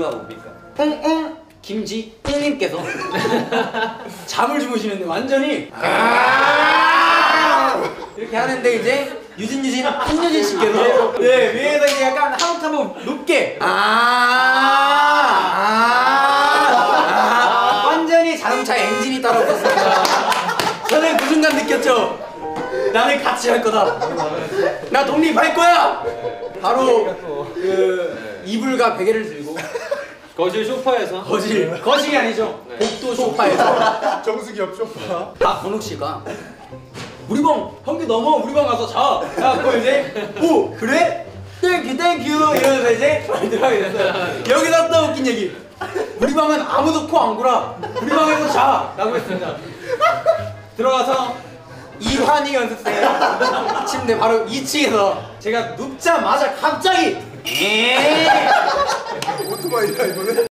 이유가 뭡니까? 김지웅님께서 잠을 주무시는데 완전히 이렇게 하는데 이제 유진 한유진 씨께서 네 위에서 이제 약간 한 옥타브 높게 완전히 자동차 엔진이 따라붙었습니다. 저는 그 순간 느꼈죠. 나는 같이 할 거다. 나 독립할 거야. 바로 그 이불과 베개를 들고 거실 소파에서 거실이 아니죠. 복도 소파에서 정수기 옆 소파. 권욱 씨가 우리 방 형기 넘어 우리 방 가서 자. 그래갖고 이제 오 그래? 땡큐 이러면서 이제 들어가게 됐어요. 여기서 또 웃긴 얘기. 우리 방은 아무도 코 안 골아. 우리 방에서 자. 라고 했습니다. 들어가서 이환희 연습생 침대 바로 2층에서 제가 눕자마자 갑자기 오토바이야 이거는?